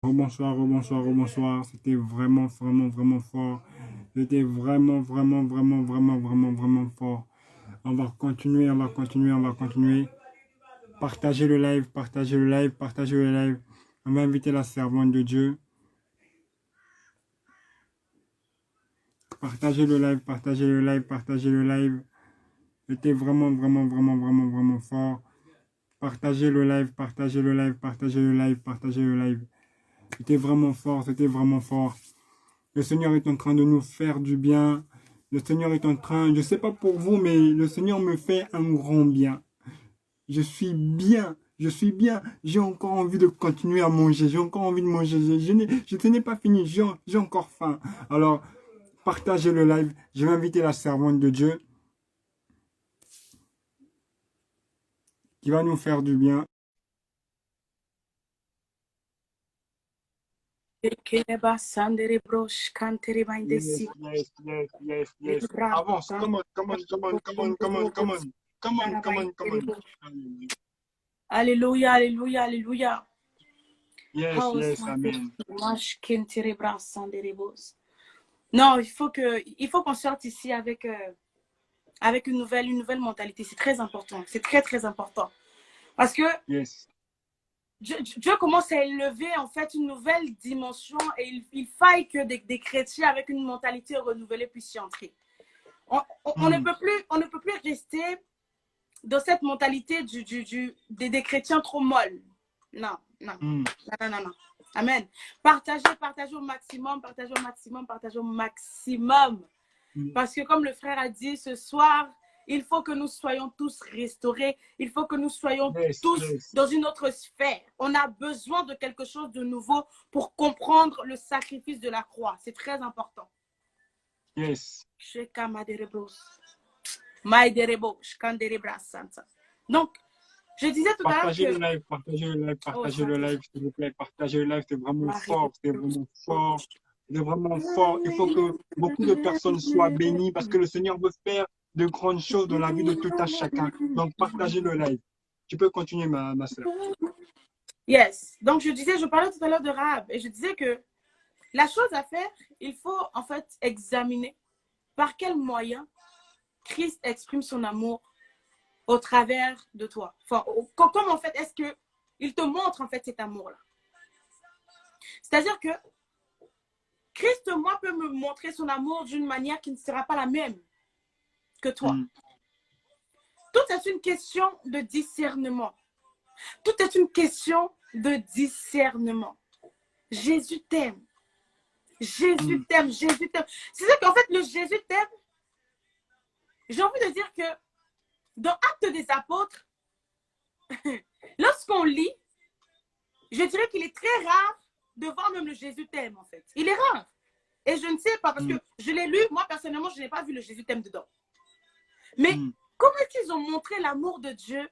Rebonsoir, rebonsoir, rebonsoir. C'était vraiment, vraiment, vraiment fort. C'était vraiment, vraiment, vraiment, vraiment, vraiment, vraiment fort. On va continuer, on va continuer, on va continuer. Partagez le live, partagez le live, partagez le live. On va inviter la servante de Dieu. Partagez le live, partagez le live, partagez le live. C'était vraiment, vraiment, vraiment, vraiment, vraiment fort. Partagez le live, partagez le live, partagez le live, partagez le live. C'était vraiment fort, c'était vraiment fort. Le Seigneur est en train de nous faire du bien. Le Seigneur est en train, je ne sais pas pour vous, mais le Seigneur me fait un grand bien. Je suis bien, je suis bien. J'ai encore envie de continuer à manger. J'ai encore envie de manger. Ce n'est pas fini, j'ai encore faim. Alors, partagez le live. Je vais inviter la servante de Dieu qui va nous faire du bien. Yes, yes, yes, yes, yes. Avance. Come on, come on, come on, come on, come on, come on. Come on, come on, come on. Alléluia, alléluia, alléluia. Yes, yes, amen. Non, il faut qu'on sorte ici avec, avec une nouvelle mentalité. C'est très important. C'est très, très important. Parce que yes. Dieu commence à élever en fait une nouvelle dimension et il faille que des chrétiens avec une mentalité renouvelée puissent y entrer. On ne peut plus rester dans cette mentalité des chrétiens trop molles. Non, non, non, non, non, non. Amen. Partagez au maximum, partagez au maximum, partagez au maximum. Parce que comme le frère a dit ce soir, il faut que nous soyons tous restaurés. Il faut que nous soyons tous dans une autre sphère. On a besoin de quelque chose de nouveau pour comprendre le sacrifice de la croix. C'est très important. Yes. Donc, je disais tout à l'heure Partagez que... le live, partagez le live, partagez le live, s'il vous plaît. Partagez le live, c'est vraiment fort, c'est vraiment fort. C'est vraiment fort. Il faut que beaucoup de personnes soient bénies parce que le Seigneur veut faire de grandes choses dans la vie de tout un chacun. Donc, partagez le live. Tu peux continuer, ma soeur. Yes. Donc, je parlais tout à l'heure de Rahab et je disais que la chose à faire, il faut en fait examiner par quel moyen Christ exprime son amour au travers de toi. Enfin, comment en fait est-ce qu'il te montre en fait cet amour-là? C'est-à-dire que Christ, moi, peut me montrer son amour d'une manière qui ne sera pas la même que toi. Tout est une question de discernement. Tout est une question de discernement. Jésus t'aime. Jésus t'aime, Jésus t'aime. C'est ça qu'en fait, le Jésus t'aime, j'ai envie de dire que dans Actes des Apôtres, lorsqu'on lit, je dirais qu'il est très rare de voir même le Jésus t'aime, en fait. Il est rare. Et je ne sais pas, parce que je l'ai lu, moi, personnellement, je n'ai pas vu le Jésus t'aime dedans. Mais comment est-ce qu'ils ont montré l'amour de Dieu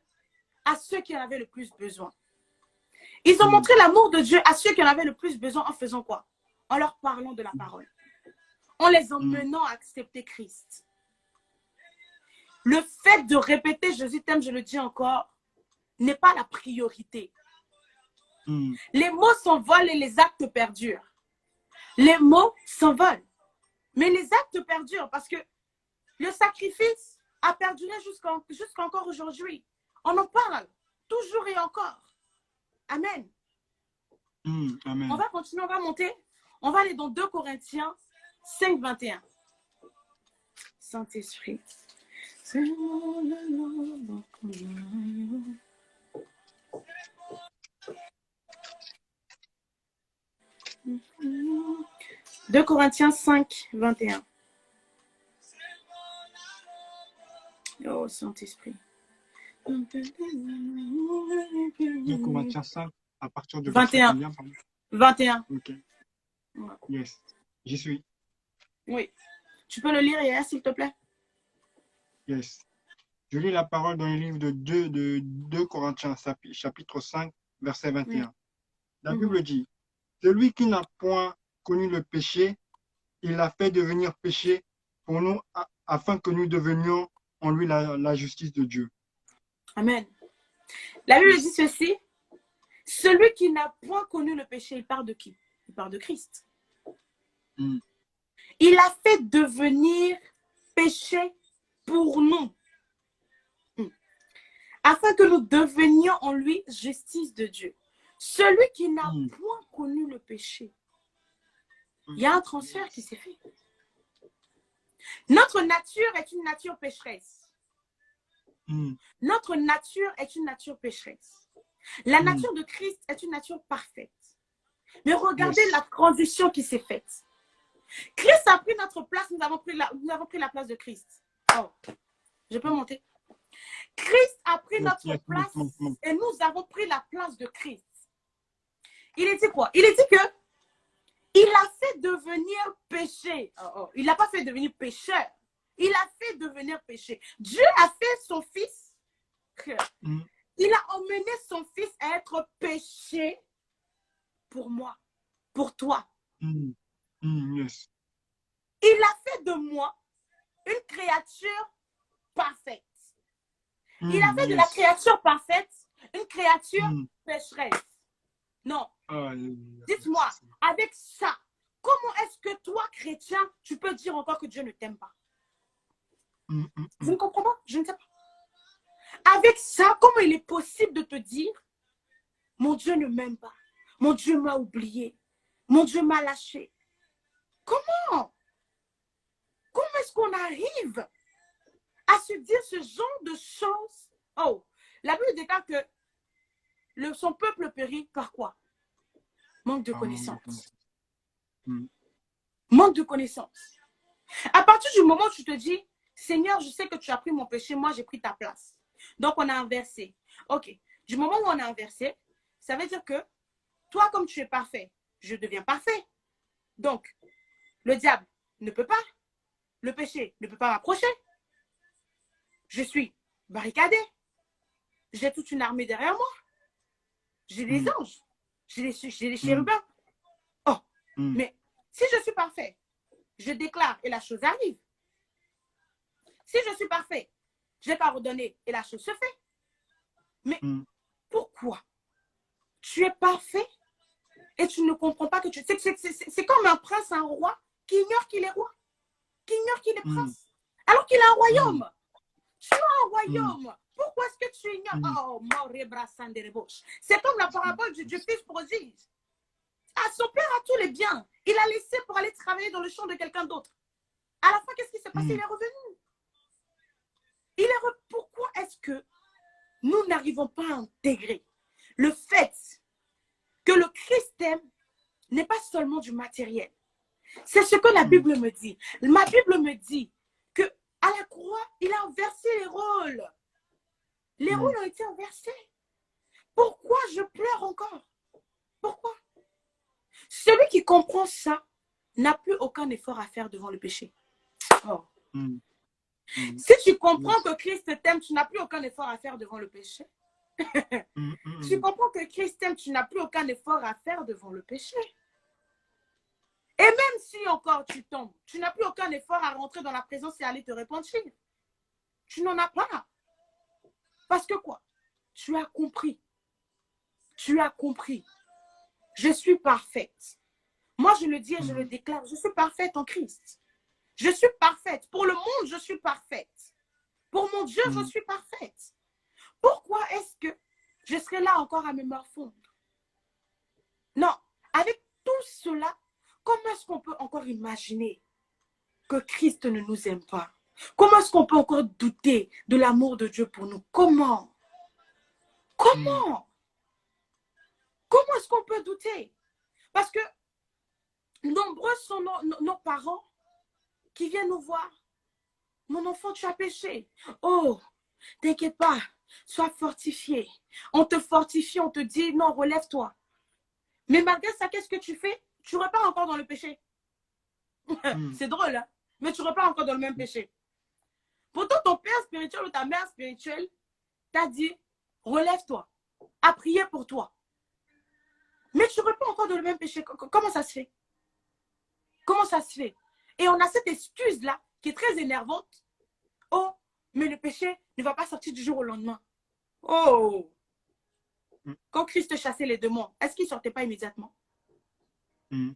à ceux qui en avaient le plus besoin? Ils ont montré l'amour de Dieu à ceux qui en avaient le plus besoin en faisant quoi? En leur parlant de la parole. En les emmenant à accepter Christ. Le fait de répéter Jésus t'aime, je le dis encore, n'est pas la priorité. Les mots s'envolent et les actes perdurent. Les mots s'envolent, mais les actes perdurent parce que le sacrifice a perduré jusqu'à encore aujourd'hui. On en parle toujours et encore. Amen. Amen. On va continuer, on va monter. On va aller dans 2 Corinthiens 5, 21. Saint-Esprit. « 2 Corinthiens 5, 21. Oh, Saint-Esprit. 2 Corinthiens 5, à partir de 21. Combien, 21. Ok. Yes. J'y suis. Oui. Tu peux le lire, Yaya, s'il te plaît? Yes. Je lis la parole dans le livre de 2 Corinthiens, chapitre 5, verset 21. La Bible dit, celui qui n'a point connu le péché, il l'a fait devenir péché pour nous, afin que nous devenions en lui la justice de Dieu. Amen. La Bible dit ceci, Celui qui n'a point connu le péché, il parle de qui? Il parle de Christ. Mm. Il a fait devenir péché pour nous, afin que nous devenions en lui justice de Dieu. Celui qui n'a point connu le péché, il y a un transfert qui s'est fait. Notre nature est une nature pécheresse. Notre nature est une nature pécheresse. La nature de Christ est une nature parfaite. Mais regardez la transition qui s'est faite. Christ a pris notre place, nous avons pris la place de Christ. Oh, je peux monter? Christ a pris notre place et nous avons pris la place de Christ. Il a dit quoi? Il a dit que il a fait devenir péché. Il n'a pas fait devenir pécheur. Il a fait devenir péché. Dieu a fait son fils. Il a emmené son fils à être péché pour moi, pour toi. Yes. Il a fait de moi une créature parfaite. Il a fait de la créature parfaite une créature pécheresse. Non. Dites-moi, avec ça, comment est-ce que toi, chrétien, tu peux dire encore que Dieu ne t'aime pas? Vous ne comprenez pas? Je ne sais pas. Avec ça, comment il est possible de te dire, mon Dieu ne m'aime pas, mon Dieu m'a oublié, mon Dieu m'a lâché? Comment? Comment est-ce qu'on arrive à se dire ce genre de choses? Oh, la Bible déclare que son peuple périt par quoi? Manque de connaissance. Manque de connaissance. À partir du moment où tu te dis, Seigneur, je sais que tu as pris mon péché, moi j'ai pris ta place. Donc on a inversé. Ok. Du moment où on a inversé, ça veut dire que toi, comme tu es parfait, je deviens parfait. Donc, le diable ne peut pas. Le péché ne peut pas m'approcher. Je suis barricadé. J'ai toute une armée derrière moi. J'ai des anges. J'ai des chérubins. Oh, mais si je suis parfait, je déclare et la chose arrive. Si je suis parfait, je n'ai pas ordonné et la chose se fait. Mais pourquoi? Tu es parfait et tu ne comprends pas que tu... C'est comme un prince, un roi qui ignore qu'il est roi, qui ignore qu'il est prince, alors qu'il a un royaume. Tu as un royaume. Pourquoi est-ce que tu ignores? Oh, c'est comme la parabole du fils prodigue. Ah, son père a tous les biens. Il a laissé pour aller travailler dans le champ de quelqu'un d'autre. À la fin, qu'est-ce qui s'est passé? Il est revenu. Pourquoi est-ce que nous n'arrivons pas à intégrer le fait que le Christ n'est pas seulement du matériel? C'est ce que la Bible me dit. Ma Bible me dit que à la croix, il a inversé les rôles. Les rôles ont été inversés. Pourquoi je pleure encore? Pourquoi? Celui qui comprend ça n'a plus aucun effort à faire devant le péché. Oh. Si tu comprends que Christ t'aime, tu n'as plus aucun effort à faire devant le péché. Tu comprends que Christ t'aime, tu n'as plus aucun effort à faire devant le péché. Et même si encore tu tombes, tu n'as plus aucun effort à rentrer dans la présence et aller te repentir. Tu n'en as pas. Parce que quoi? Tu as compris. Tu as compris. Je suis parfaite. Moi, je le dis et je le déclare. Je suis parfaite en Christ. Je suis parfaite. Pour le monde, je suis parfaite. Pour mon Dieu, je suis parfaite. Pourquoi est-ce que je serai là encore à me morfondre? Non. Avec tout cela, comment est-ce qu'on peut encore imaginer que Christ ne nous aime pas? Comment est-ce qu'on peut encore douter de l'amour de Dieu pour nous? Comment? Comment? Comment est-ce qu'on peut douter? Parce que nombreux sont nos parents qui viennent nous voir. Mon enfant, tu as péché. Oh, t'inquiète pas, sois fortifié. On te fortifie, on te dit non, relève-toi. Mais malgré ça, qu'est-ce que tu fais? Tu repars encore dans le péché. C'est drôle, hein? Mais tu repars encore dans le même péché. Pourtant, ton père spirituel ou ta mère spirituelle t'a dit, relève-toi, a prié pour toi. Mais tu repars encore dans le même péché. Comment ça se fait? Comment ça se fait? Et on a cette excuse-là qui est très énervante. Oh, mais le péché ne va pas sortir du jour au lendemain. Oh! Quand Christ chassait les démons, est-ce qu'ils ne sortaient pas immédiatement? Mm.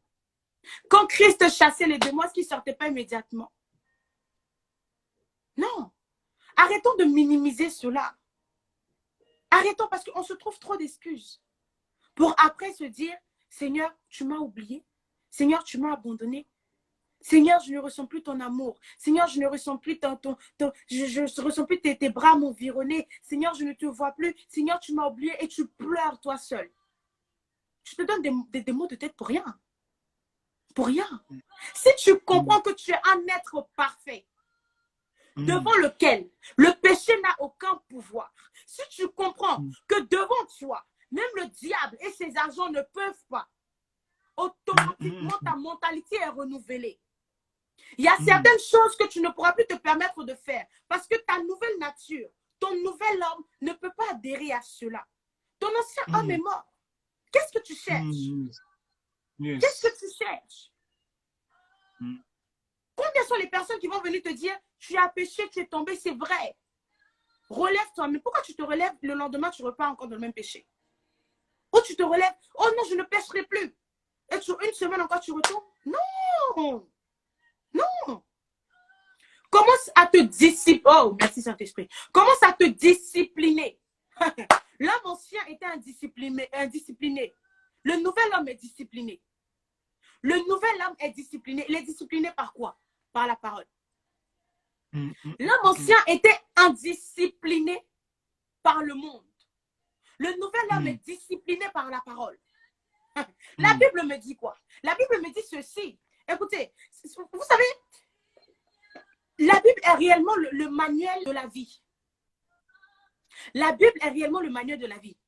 Quand Christ chassait les démons, est-ce qu'ils ne sortaient pas immédiatement? Non. Arrêtons de minimiser cela. Arrêtons parce qu'on se trouve trop d'excuses pour après se dire, Seigneur, tu m'as oublié. Seigneur, tu m'as abandonné. Seigneur, je ne ressens plus ton amour. Seigneur, je ne ressens plus je ressens plus tes bras m'environner. Seigneur, je ne te vois plus. Seigneur, tu m'as oublié et tu pleures toi seul. Tu te donnes des mots de tête pour rien. Pour rien. Si tu comprends que tu es un être parfait, devant lequel le péché n'a aucun pouvoir, si tu comprends que devant toi, même le diable et ses agents ne peuvent pas, automatiquement ta mentalité est renouvelée. Il y a certaines choses que tu ne pourras plus te permettre de faire parce que ta nouvelle nature, ton nouvel homme ne peut pas adhérer à cela. Ton ancien homme est mort. Qu'est-ce que tu cherches? Qu'est-ce que tu cherches? Combien sont les personnes qui vont venir te dire, tu as péché, tu es tombé, c'est vrai. Relève-toi. Mais pourquoi tu te relèves, le lendemain, tu repars encore dans le même péché? Ou tu te relèves, oh non, je ne pécherai plus. Et sur une semaine encore, tu retournes? Non. Non. Commence à te discipliner. Oh, merci Saint-Esprit. Commence à te discipliner. L'homme ancien était indiscipliné. Le nouvel homme est discipliné. Le nouvel homme est discipliné. Il est discipliné par quoi? Par la parole. L'homme ancien était indiscipliné par le monde. Le nouvel homme est discipliné par la parole. La Bible me dit quoi? La Bible me dit ceci. Écoutez, vous savez, la Bible est réellement le manuel de la vie. La Bible est réellement le manuel de la vie.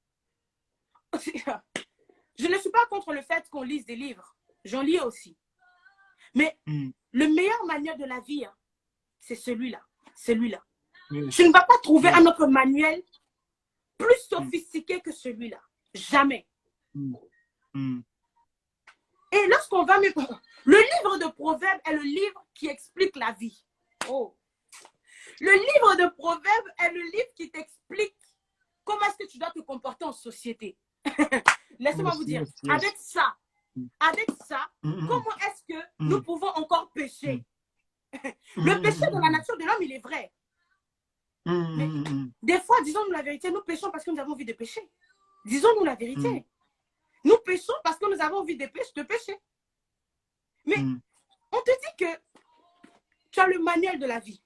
Je ne suis pas contre le fait qu'on lise des livres. J'en lis aussi. Mais le meilleur manuel de la vie, c'est celui-là. Celui-là. Tu ne vas pas trouver un autre manuel plus sophistiqué que celui-là. Jamais. Et lorsqu'on va... Le livre de Proverbes est le livre qui explique la vie. Oh. Le livre de Proverbes est le livre qui t'explique comment est-ce que tu dois te comporter en société. Laissez-moi vous dire, avec ça, comment est-ce que nous pouvons encore pécher? Le péché de la nature de l'homme, il est vrai. Mais des fois, disons-nous la vérité, nous péchons parce que nous avons envie de pécher. Disons-nous la vérité. Nous péchons parce que nous avons envie de pécher. Mais on te dit que tu as le manuel de la vie.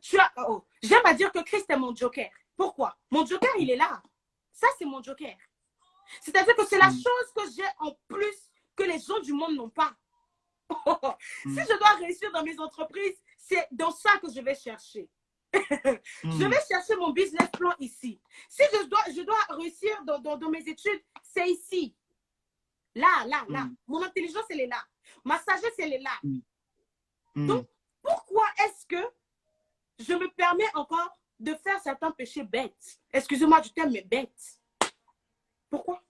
J'aime à dire que Christ est mon joker. Pourquoi? Mon joker, il est là. Ça, c'est mon joker. C'est-à-dire que c'est la chose que j'ai en plus que les gens du monde n'ont pas. Si je dois réussir dans mes entreprises, c'est dans ça que je vais chercher. Je vais chercher mon business plan ici. Si je dois réussir dans mes études, c'est ici. Là. Mon intelligence, elle est là. Ma sagesse, elle est là. Donc, pourquoi est-ce que je me permets encore de faire certains péchés bêtes? Excusez-moi du terme, mais bêtes. Pourquoi?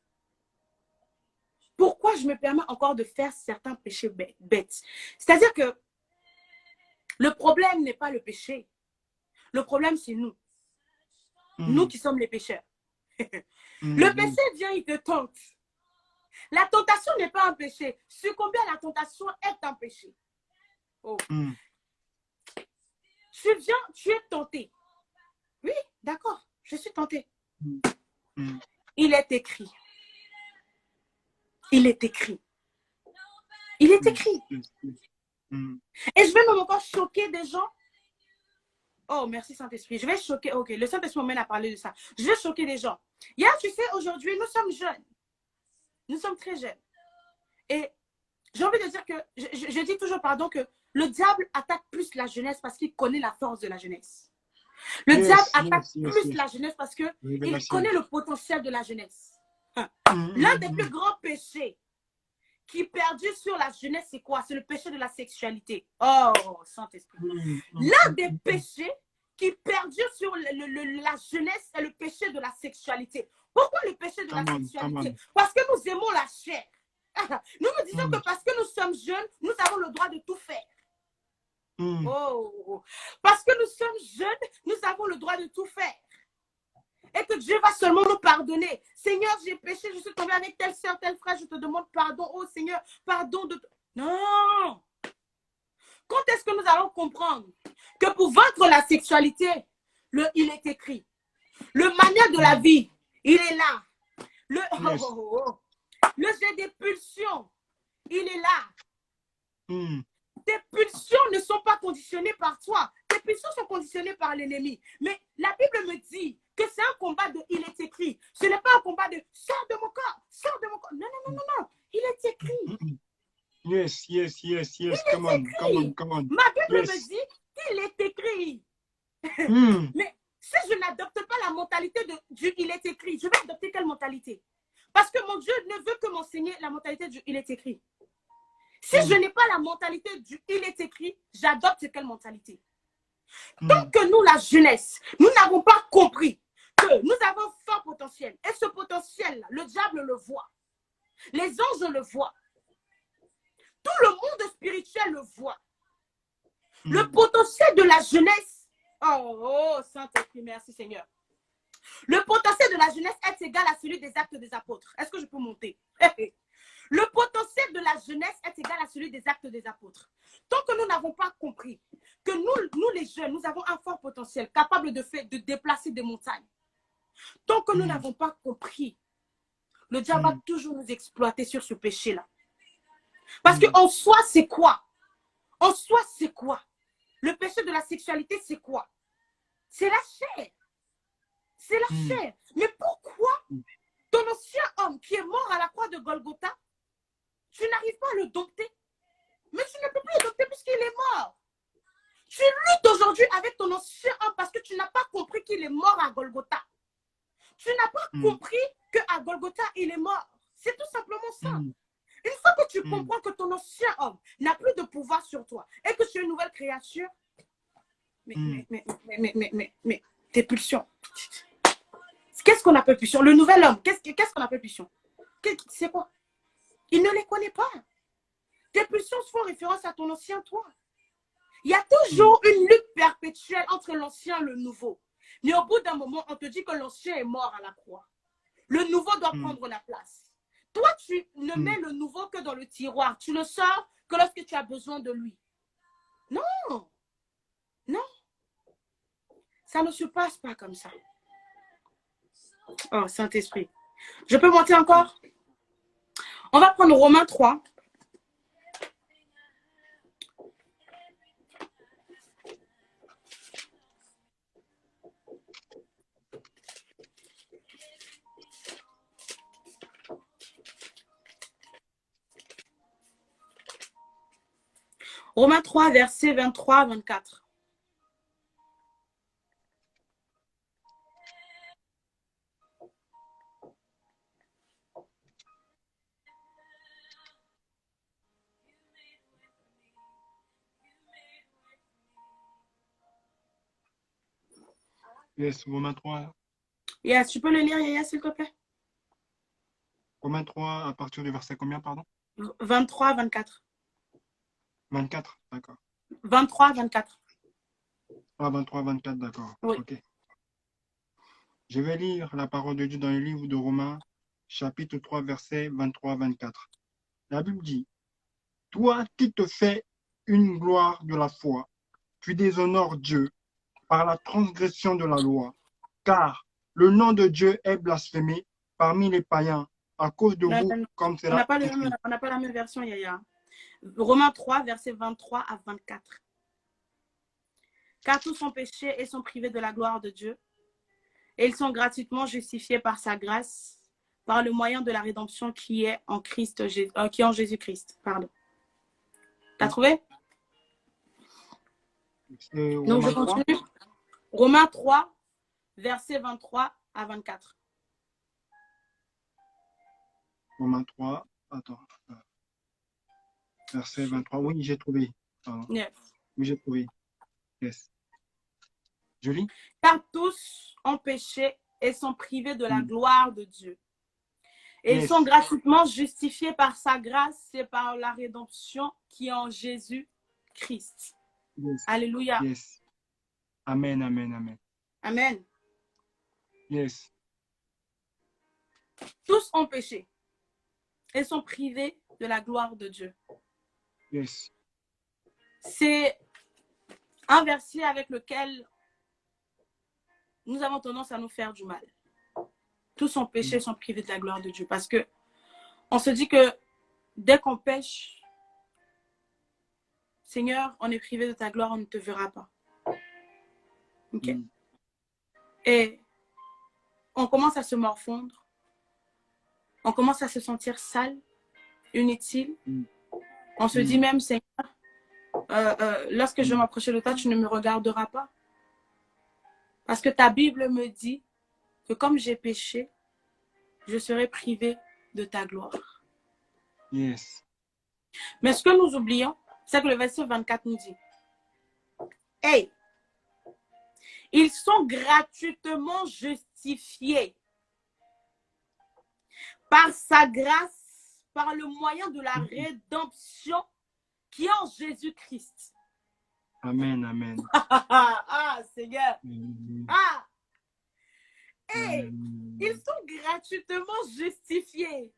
Pourquoi je me permets encore de faire certains péchés bêtes? C'est-à-dire que le problème n'est pas le péché. Le problème, c'est nous. Nous qui sommes les pécheurs. Le péché vient, il te tente. La tentation n'est pas un péché. Succomber à la tentation est un péché. Oh. Tu viens, tu es tenté. Oui, d'accord, je suis tenté. Il est écrit. Il est écrit. Il est écrit. Et je vais même encore choquer des gens. Oh, merci Saint-Esprit. Je vais choquer. Ok, le Saint-Esprit m'amène à parler de ça. Je vais choquer des gens. Hier, tu sais, aujourd'hui, nous sommes jeunes. Nous sommes très jeunes. Et j'ai envie de dire que, je dis toujours, pardon, que le diable attaque plus la jeunesse parce qu'il connaît la force de la jeunesse. Le diable attaque plus la jeunesse parce qu'il connaît le potentiel de la jeunesse. L'un des plus grands péchés qui perdure sur la jeunesse, c'est quoi? C'est le péché de la sexualité. Oh, Saint-Esprit. L'un des péchés qui perdure sur la jeunesse, c'est le péché de la sexualité. Pourquoi le péché de la sexualité? Parce que nous aimons la chair. Nous nous disons que parce que nous sommes jeunes, nous avons le droit de tout faire. Oh, parce que nous sommes jeunes, nous avons le droit de tout faire. et que Dieu va seulement nous pardonner. Seigneur, j'ai péché, je suis tombé avec telle soeur, tel frère, je te demande pardon. Oh Seigneur, pardon de... Non! Quand est-ce que nous allons comprendre que pour vaincre la sexualité, il est écrit. Le manuel de la vie, il est là. Le jet des pulsions, il est là. Tes pulsions ne sont pas conditionnées par toi. Tes pulsions sont conditionnées par l'ennemi. Mais la Bible me dit que c'est un combat de il est écrit. Ce n'est pas un combat de sors de mon corps, sors de mon corps. Non, non, non, non, non. Il est écrit. Yes. Come on. Ma Bible me dit qu'il est écrit. Mais si je n'adopte pas la mentalité du il est écrit, je vais adopter quelle mentalité? Parce que mon Dieu ne veut que m'enseigner la mentalité du il est écrit. Si je n'ai pas la mentalité du il est écrit, j'adopte quelle mentalité? Tant que nous, la jeunesse, nous n'avons pas compris que nous avons fort potentiel. Et ce potentiel, le diable le voit. Les anges le voient. Tout le monde spirituel le voit. Le potentiel de la jeunesse. Oh, Saint-Esprit, merci Seigneur. Le potentiel de la jeunesse est égal à celui des actes des apôtres. Est-ce que je peux monter? Le potentiel de la jeunesse est égal à celui des actes des apôtres. Tant que nous n'avons pas compris que nous les jeunes, nous avons un fort potentiel capable de déplacer des montagnes. Tant que nous n'avons pas compris, le diable va toujours nous exploiter sur ce péché-là. Parce qu'en soi, c'est quoi? En soi, c'est quoi? Le péché de la sexualité, c'est quoi? C'est la chair. C'est la chair. Mais pourquoi ton ancien homme qui est mort à la croix de Golgotha, tu n'arrives pas à le dompter? Mais tu ne peux plus le dompter puisqu'il est mort. Tu luttes aujourd'hui avec ton ancien homme parce que tu n'as pas compris qu'il est mort à Golgotha. Tu n'as pas compris qu'à Golgotha, il est mort. C'est tout simplement ça. Une fois que tu comprends que ton ancien homme n'a plus de pouvoir sur toi et que tu es une nouvelle créature, mais tes pulsions. Qu'est-ce qu'on appelle pulsion? Le nouvel homme, qu'est-ce qu'on appelle pulsion? C'est quoi? Il ne les connaît pas. Tes pulsions font référence à ton ancien toi. Il y a toujours une lutte perpétuelle entre l'ancien et le nouveau. Mais au bout d'un moment, on te dit que l'ancien est mort à la croix. Le nouveau doit prendre la place. Toi, tu ne mets le nouveau que dans le tiroir. Tu le sors que lorsque tu as besoin de lui. Non. Non. Ça ne se passe pas comme ça. Oh, Saint-Esprit. Je peux monter encore? On va prendre Romains 3. Romains 3, versets 23 à 24. Yes, Romains 3. Yes, tu peux le lire, Yaya, s'il te plaît? Romains 3, à partir du verset combien, pardon? 23, 24. 24, d'accord. 23, 24. Ah, 23, 24, d'accord. Oui. Ok. Je vais lire la parole de Dieu dans le livre de Romains, chapitre 3, verset 23 à 24. La Bible dit, « Toi qui te fais une gloire de la foi, tu déshonores Dieu par la transgression de la loi, car le nom de Dieu est blasphémé parmi les païens à cause de vous, comme c'est On n'a là. pas la même version, Yaya. Romains 3, verset 23 à 24. Car tous sont péchés et sont privés de la gloire de Dieu. Et ils sont gratuitement justifiés par sa grâce, par le moyen de la rédemption qui est en Jésus-Christ. Pardon. T'as trouvé? Donc je continue. Romains 3, verset 23 à 24. Romains 3, attends. Verset 23. Oui, j'ai trouvé. Yes. Oui, j'ai trouvé. Yes. Je lis. Car tous ont péché et sont privés de la gloire de Dieu. Et ils sont gratuitement justifiés par sa grâce et par la rédemption qui est en Jésus-Christ. Yes. Alléluia. Yes. Amen, amen, amen. Amen. Yes. Tous ont péché et sont privés de la gloire de Dieu. Yes. C'est un verset avec lequel nous avons tendance à nous faire du mal. Tous ont péché et sont privés de la gloire de Dieu. Parce que on se dit que dès qu'on pêche, Seigneur, on est privé de ta gloire, on ne te verra pas. Ok? Et on commence à se morfondre. On commence à se sentir sale, inutile. On se dit même, Seigneur, lorsque je vais m'approcher de toi, tu ne me regarderas pas. Parce que ta Bible me dit que comme j'ai péché, je serai privé de ta gloire. Yes. Mais ce que nous oublions, c'est que le verset 24 nous dit, hey, ils sont gratuitement justifiés par sa grâce, par le moyen de la rédemption qui est en Jésus-Christ. Amen, amen. Ah, Seigneur. Ah. Hey, ils sont gratuitement justifiés.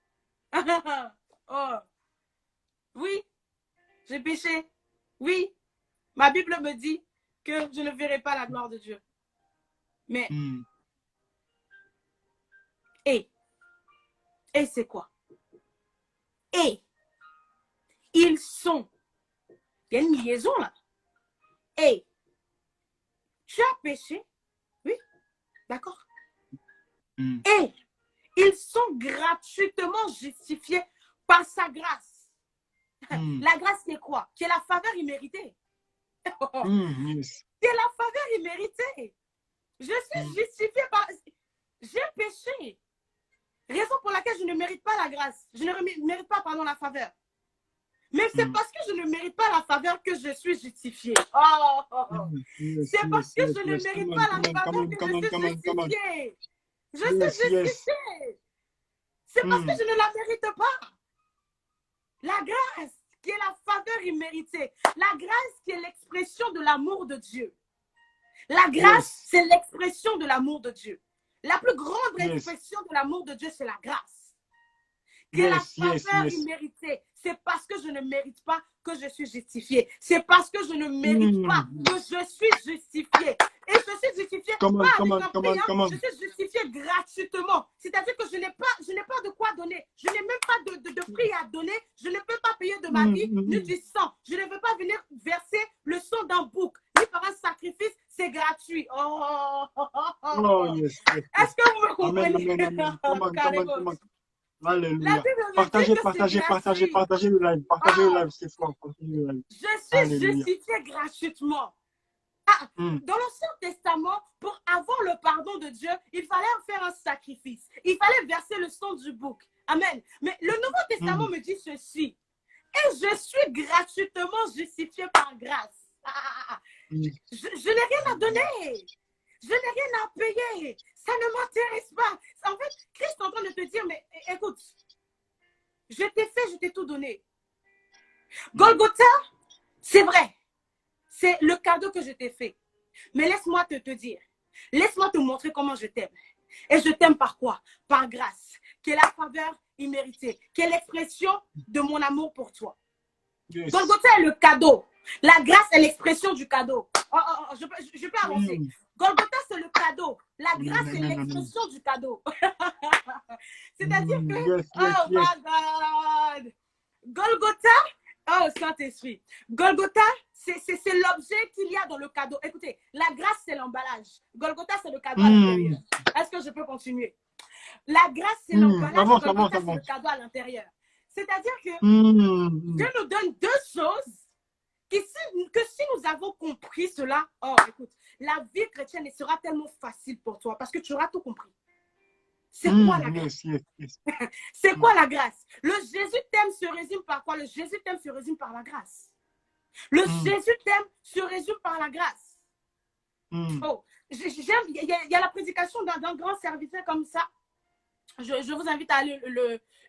Oh. Oui, j'ai péché. Oui, ma Bible me dit que je ne verrai pas la gloire de Dieu. Mais, et c'est quoi? Et ils sont. Il y a une liaison là. Et tu as péché. Oui, d'accord. Et ils sont gratuitement justifiés par sa grâce. La grâce qui est quoi? Qui est la faveur imméritée. Yes. Qui est la faveur imméritée. Je suis justifié par... J'ai péché. Raison pour laquelle je ne mérite pas la grâce. Je ne mérite pas, pardon, la faveur. Mais c'est parce que je ne mérite pas la faveur que je suis justifié. C'est parce que je ne mérite pas la faveur que je suis justifié. Je suis justifié. C'est parce que je ne la mérite pas. La grâce qui est la faveur imméritée. La grâce qui est l'expression de l'amour de Dieu. La grâce, c'est l'expression de l'amour de Dieu. La plus grande expression de l'amour de Dieu, c'est la grâce. Qui est la faveur imméritée. C'est parce que je ne mérite pas que je suis justifié. C'est parce que je ne mérite pas que je suis justifié. Et je suis justifié pas avec un payant, je suis justifié gratuitement. C'est-à-dire que je n'ai pas de quoi donner. Je n'ai même pas de prix à donner. Je ne peux pas payer de ma vie ni du sang. Je ne veux pas venir verser le sang d'un bouc ni par un sacrifice. C'est gratuit. Est-ce que vous me comprenez? Alléluia. Partagez le live. Partagez le live, c'est fort. Je suis justifié gratuitement. Dans l'Ancien Testament, pour avoir le pardon de Dieu, il fallait faire un sacrifice. Il fallait verser le sang du bouc. Amen. Mais le Nouveau Testament me dit ceci. Et je suis gratuitement justifié par grâce. Je n'ai rien à donner. Je n'ai rien à payer. Ça ne m'intéresse pas. En fait, Christ est en train de te dire, mais écoute, je t'ai fait, je t'ai tout donné. Golgotha, c'est vrai. C'est le cadeau que je t'ai fait. Mais laisse-moi te dire. Laisse-moi te montrer comment je t'aime. Et je t'aime par quoi? Par grâce, qui est la faveur imméritée, qui est l'expression de mon amour pour toi. Golgotha est le cadeau. La grâce est l'expression du cadeau. Je peux avancer. Golgotha, c'est le cadeau. La grâce, c'est l'expression du cadeau. C'est-à-dire que, oh my God, Golgotha, oh Saint-Esprit, Golgotha, c'est l'objet qu'il y a dans le cadeau. Écoutez, la grâce, c'est l'emballage. Golgotha, c'est le cadeau à l'intérieur. Est-ce que je peux continuer? La grâce, c'est l'emballage. Golgotha, c'est le cadeau à l'intérieur. C'est-à-dire que Dieu nous donne deux choses que si nous avons compris cela, oh, écoute, la vie chrétienne sera tellement facile pour toi parce que tu auras tout compris. C'est quoi la grâce? C'est quoi la grâce? Le Jésus t'aime se résume par quoi? Le Jésus t'aime se résume par la grâce. Le Jésus t'aime se résume par la grâce. Oh, j'aime, il y a la prédication d'un grand serviteur comme ça. Je vous invite à aller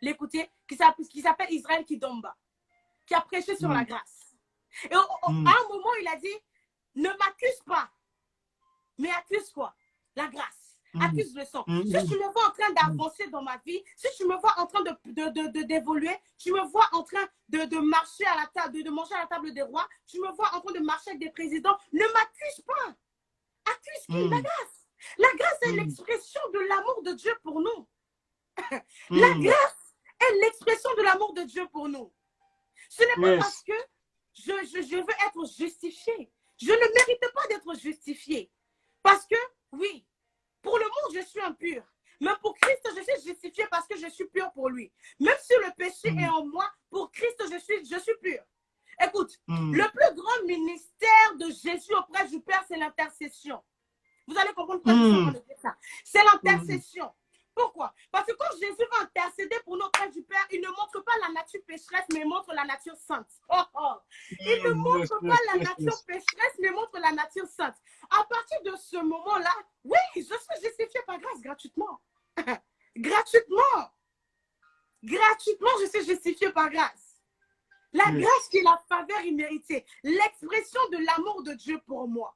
l'écouter, qui s'appelle Israël Kidomba, qui a prêché sur la grâce. Et à un moment, il a dit, ne m'accuse pas, mais accuse quoi? La grâce. accuse le sang. Si tu me vois en train d'avancer dans ma vie, si tu me vois en train d'évoluer, tu me vois en train de marcher à la table, de manger à la table des rois, tu me vois en train de marcher avec des présidents, ne m'accuse pas. Accuse qui? La grâce. La grâce est l'expression de l'amour de Dieu pour nous. La grâce est l'expression de l'amour de Dieu pour nous. Ce n'est pas parce que je veux être justifié. Je ne mérite pas d'être justifié. Parce que, oui, pour le monde, je suis impur. Mais pour Christ, je suis justifié parce que je suis pur pour lui. Même si le péché est en moi, pour Christ, je suis pur. Écoute, le plus grand ministère de Jésus auprès du Père, c'est l'intercession. Vous allez comprendre pourquoi je suis en train de dire ça. C'est l'intercession. Pourquoi? Parce que quand Jésus va intercéder pour nous auprès du Père, il ne montre pas la nature pécheresse, mais il montre la nature sainte. Il ne montre pas la nature pécheresse, mais montre la nature sainte. À partir de ce moment-là, oui, je suis justifié par grâce gratuitement. Gratuitement. Gratuitement, je suis justifié par grâce. La grâce qui est la faveur imméritée. L'expression de l'amour de Dieu pour moi.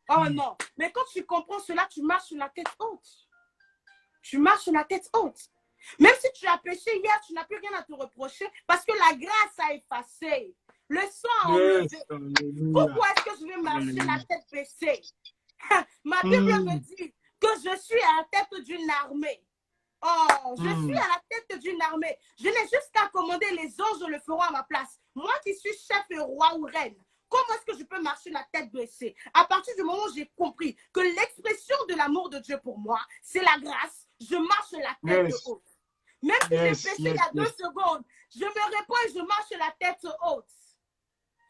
Oh non. Mais quand tu comprends cela, tu marches sur la tête haute. Tu marches sur la tête haute. Même si tu as péché hier, tu n'as plus rien à te reprocher parce que la grâce a effacé. Le sang a enlevé. Pourquoi est-ce que je vais marcher la tête baissée? Ma Bible me dit que je suis à la tête d'une armée. Oh, je suis à la tête d'une armée. Je n'ai juste qu'à commander, les anges le feront à ma place. Moi qui suis chef et roi ou reine, comment est-ce que je peux marcher la tête baissée? À partir du moment où j'ai compris que l'expression de l'amour de Dieu pour moi, c'est la grâce, je marche la tête haute. Même si j'ai péché il y a 2 secondes, je me réponds et je marche la tête haute.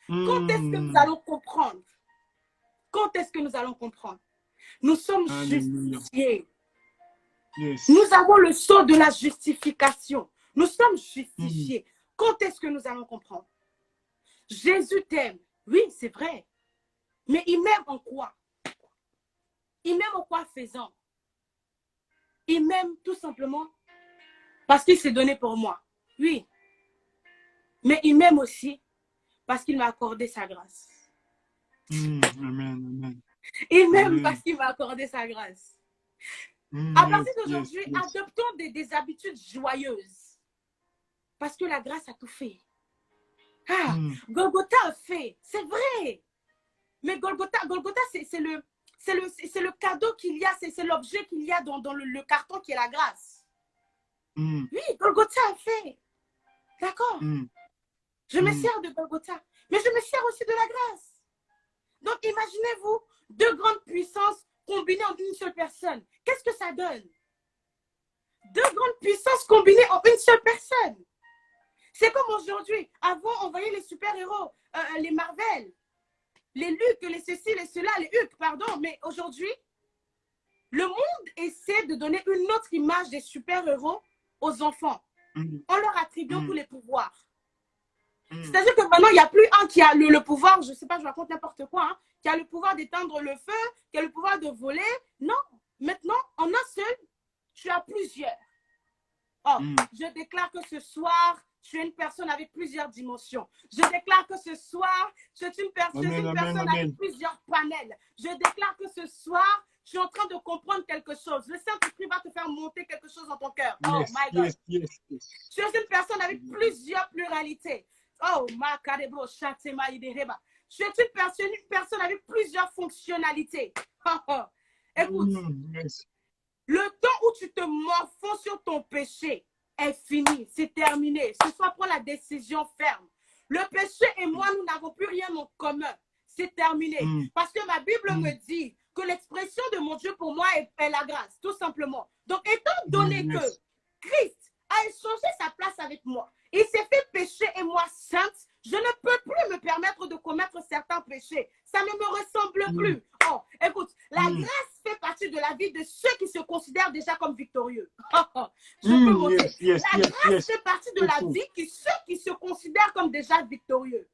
Quand est-ce que nous allons comprendre? Quand est-ce que nous allons comprendre? Nous sommes justifiés. Nous avons le sceau de la justification. Nous sommes justifiés. Quand est-ce que nous allons comprendre? Jésus t'aime. Oui, c'est vrai. Mais il m'aime en quoi? Il m'aime en quoi faisant? Il m'aime tout simplement parce qu'il s'est donné pour moi. Oui. Mais il m'aime aussi parce qu'il m'a accordé sa grâce. Amen. Il m'aime parce qu'il m'a accordé sa grâce. À partir d'aujourd'hui, adoptons des habitudes joyeuses. Parce que la grâce a tout fait. Golgotha a fait. C'est vrai. Mais Golgotha c'est le cadeau qu'il y a, c'est l'objet qu'il y a dans le carton qui est la grâce. Oui, Golgotha a fait. D'accord. Je me sers de Golgotha. Mais je me sers aussi de la grâce. Donc, imaginez-vous 2 grandes puissances combinées en une seule personne. Qu'est-ce que ça donne? 2 grandes puissances combinées en une seule personne. C'est comme aujourd'hui. Avant, on voyait les super-héros, les Marvel, les Luke, les ceci, les cela, les Hulk, pardon. Mais aujourd'hui, le monde essaie de donner une autre image des super-héros aux enfants en leur attribuant tous les pouvoirs. C'est-à-dire que maintenant, il n'y a plus un qui a le pouvoir, je ne sais pas, je raconte n'importe quoi, hein, qui a le pouvoir d'éteindre le feu, qui a le pouvoir de voler. Non, maintenant, en un seul, tu as plusieurs. Oh, je déclare que ce soir, tu es une personne avec plusieurs dimensions. Je déclare que ce soir, tu es une personne avec plusieurs panels. Je déclare que ce soir, tu es en train de comprendre quelque chose. Le Saint-Esprit va te faire monter quelque chose dans ton cœur. Oh my God. Tu es une personne avec plusieurs pluralités. Oh, ma carebo, chatema idereba. Tu es une personne avec plusieurs fonctionnalités. Écoute, le temps où tu te morfonds sur ton péché est fini, c'est terminé. Ce soir, prends la décision ferme. Le péché et moi, nous n'avons plus rien en commun. C'est terminé. Parce que ma Bible me dit que l'expression de mon Dieu pour moi est la grâce, tout simplement. Donc, étant donné que Christ a échangé sa place avec moi, il s'est fait péché et moi sainte, je ne peux plus me permettre de commettre certains péchés. Ça ne me ressemble plus. Oh, écoute, la grâce fait partie de la vie de ceux qui se considèrent déjà comme victorieux. Je peux monter. La grâce fait partie de la vie de ceux qui se considèrent comme déjà victorieux.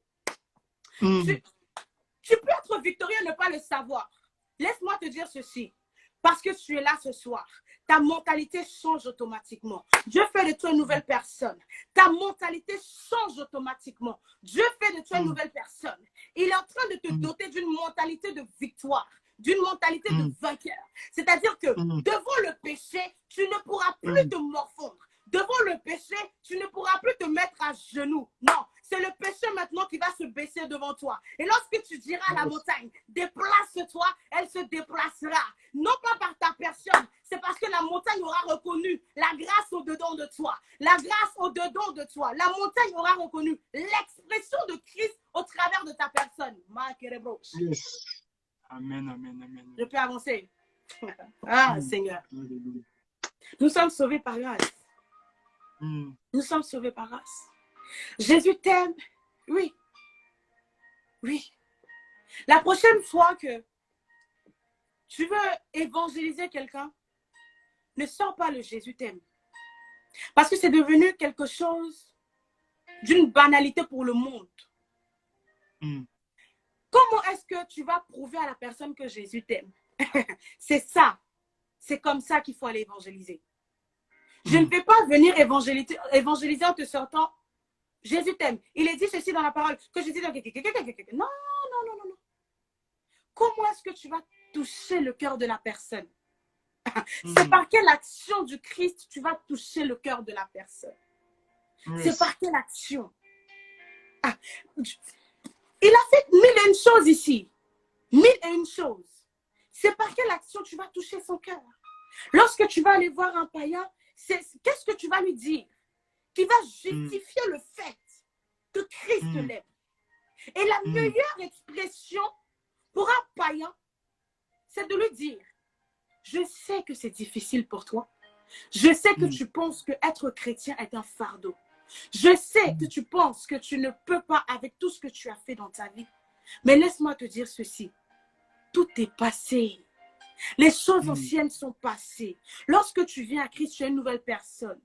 Tu peux être victorieux et ne pas le savoir. Laisse-moi te dire ceci. Parce que tu es là ce soir, ta mentalité change automatiquement. Dieu fait de toi une nouvelle personne. Ta mentalité change automatiquement. Dieu fait de toi une nouvelle personne. Il est en train de te doter d'une mentalité de victoire. d'une mentalité de vainqueur. C'est-à-dire que devant le péché, tu ne pourras plus te morfondre. Devant le péché, tu ne pourras plus te mettre à genoux. Non, c'est le péché maintenant qui va se baisser devant toi. Et lorsque tu diras à la montagne, déplace-toi, elle se déplacera. Non pas par ta personne, c'est parce que la montagne aura reconnu la grâce au-dedans de toi. La grâce au-dedans de toi. La montagne aura reconnu l'expression de Christ au travers de ta personne. Yes. Amen, amen, amen. Je peux avancer. Ah, Seigneur. Nous sommes sauvés par grâce. Nous sommes sauvés par grâce. Jésus t'aime. Oui. Oui. La prochaine fois que tu veux évangéliser quelqu'un, ne sors pas le Jésus t'aime. Parce que c'est devenu quelque chose d'une banalité pour le monde. Comment est-ce que tu vas prouver à la personne que Jésus t'aime? C'est ça. C'est comme ça qu'il faut aller évangéliser. Je ne vais pas venir évangéliser en te sortant. Jésus t'aime. Il est dit ceci dans la parole. Que Jésus t'aime. Non, non, non, non, non. Comment est-ce que tu vas toucher le cœur de la personne? C'est par quelle action du Christ tu vas toucher le cœur de la personne? C'est par quelle action? Il a fait 1001 choses ici. 1001 choses. C'est par quelle action tu vas toucher son cœur? Lorsque tu vas aller voir un païen, qu'est-ce que tu vas lui dire qui va justifier le fait que Christ l'aime? Et la meilleure expression pour un païen, c'est de lui dire, je sais que c'est difficile pour toi. Je sais que tu penses que être chrétien est un fardeau. Je sais que tu penses que tu ne peux pas avec tout ce que tu as fait dans ta vie. Mais laisse-moi te dire ceci. Tout est passé. Les choses anciennes sont passées. Lorsque tu viens à Christ, tu es une nouvelle personne.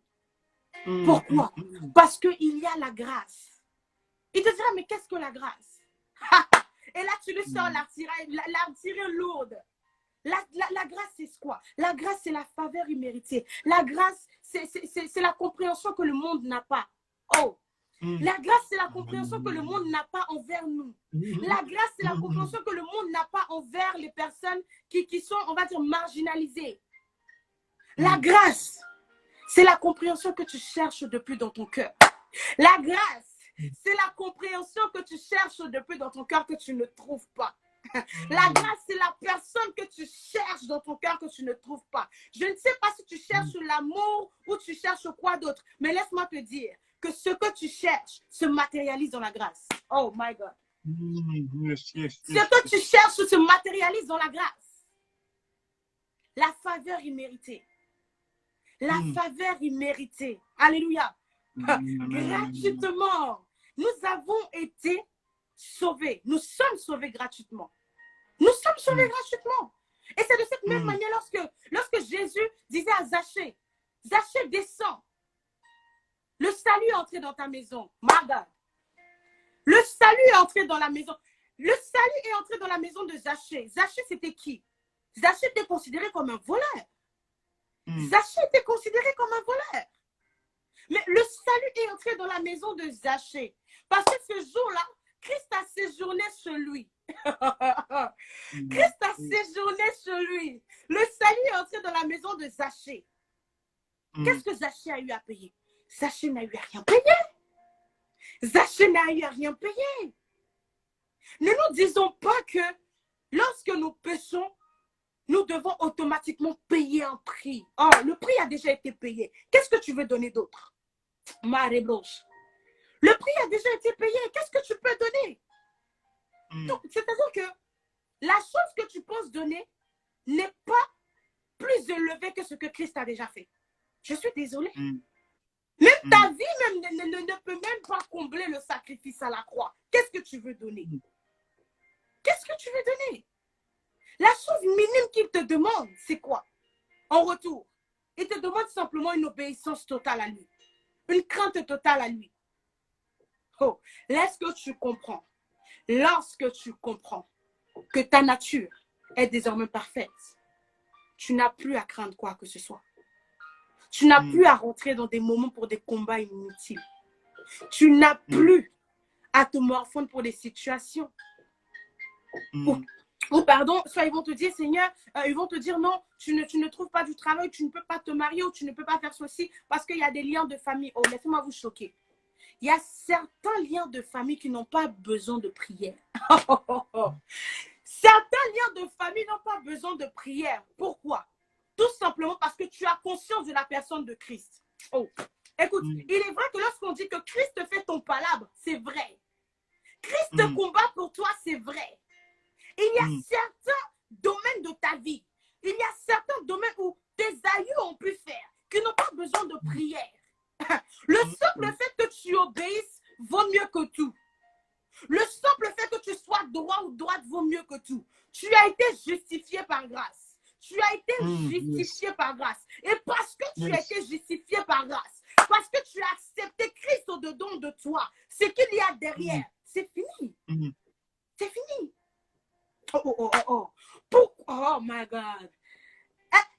Pourquoi? Parce qu'il y a la grâce. Il te dira, mais qu'est-ce que la grâce? Et là, tu lui sors l'artillerie lourde. La grâce, c'est quoi? La grâce, c'est la faveur imméritée. La grâce, c'est la compréhension que le monde n'a pas. Oh! La grâce, c'est la compréhension que le monde n'a pas envers nous. La grâce, c'est la compréhension que le monde n'a pas envers les personnes qui sont, on va dire, marginalisées. La grâce, c'est la compréhension que tu cherches depuis dans ton cœur. La grâce, c'est la compréhension que tu cherches depuis dans ton cœur que tu ne trouves pas. La grâce, c'est la personne que tu cherches dans ton cœur que tu ne trouves pas. Je ne sais pas si tu cherches l'amour ou tu cherches quoi d'autre, mais laisse-moi te dire que ce que tu cherches se matérialise dans la grâce. Oh my God. Ce que tu cherches se matérialise dans la grâce. La faveur imméritée. La faveur imméritée. Alléluia. Gratuitement. Nous avons été sauvés. Nous sommes sauvés gratuitement. Nous sommes sauvés gratuitement. Et c'est de cette même manière lorsque Jésus disait à Zachée, Zachée, descends. Le salut est entré dans ta maison. My God. Le salut est entré dans la maison. Le salut est entré dans la maison de Zachée. Zachée, c'était qui? Zachée était considéré comme un voleur. Zachée était considéré comme un voleur. Mais le salut est entré dans la maison de Zachée. Parce que ce jour-là, Christ a séjourné chez lui. Christ a séjourné chez lui. Le salut est entré dans la maison de Zachée. Qu'est-ce que Zachée a eu à payer? Zachée n'a eu à rien payer. Zachée n'a eu à rien payer. Ne nous disons pas que lorsque nous péchons, nous devons automatiquement payer un prix. Oh, le prix a déjà été payé. Qu'est-ce que tu veux donner d'autre? Marée blanche. Le prix a déjà été payé. Qu'est-ce que tu peux donner? C'est-à-dire que la chose que tu penses donner n'est pas plus élevée que ce que Christ a déjà fait. Je suis désolée. Même ta vie ne peut même pas combler le sacrifice à la croix. Qu'est-ce que tu veux donner? Qu'est-ce que tu veux donner? La chose minime qu'il te demande, c'est quoi? En retour, il te demande simplement une obéissance totale à lui. Une crainte totale à lui. Oh, lorsque tu comprends que ta nature est désormais parfaite, tu n'as plus à craindre quoi que ce soit. Tu n'as plus à rentrer dans des moments pour des combats inutiles. Tu n'as plus à te morfondre pour des situations Ou pardon, soit ils vont te dire, Seigneur, ils vont te dire non, tu ne trouves pas du travail, tu ne peux pas te marier ou tu ne peux pas faire ceci parce qu'il y a des liens de famille. Oh, laissez-moi vous choquer. Il y a certains liens de famille qui n'ont pas besoin de prière. Certains liens de famille n'ont pas besoin de prière. Pourquoi? Tout simplement parce que tu as conscience de la personne de Christ. Oh, écoute, il est vrai que lorsqu'on dit que Christ fait ton palabre, c'est vrai. Christ combat pour toi, c'est vrai. Il y a certains domaines de ta vie, il y a certains domaines où tes aïeux ont pu faire, qui n'ont pas besoin de prière. Le simple fait que tu obéisses vaut mieux que tout. Le simple fait que tu sois droit ou droite vaut mieux que tout. Tu as été justifié par grâce. Tu as été justifié par grâce. Et parce que tu as été justifié par grâce, parce que tu as accepté Christ au-dedans de toi, ce qu'il y a derrière, c'est fini. C'est fini. Oh my God.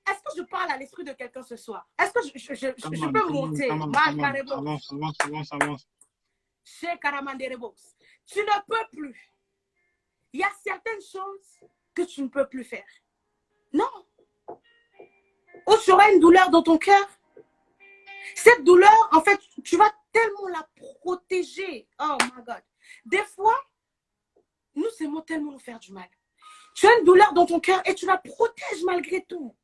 Est-ce que je parle à l'esprit de quelqu'un ce soir? Est-ce que je peux monter? Avance. Chez Karamanderebos. Tu ne peux plus. Il y a certaines choses que tu ne peux plus faire. Non. Ou tu auras une douleur dans ton cœur. Cette douleur, en fait, tu vas tellement la protéger. Oh my God. Des fois, nous aimons tellement nous faire du mal. Tu as une douleur dans ton cœur et tu la protèges malgré tout.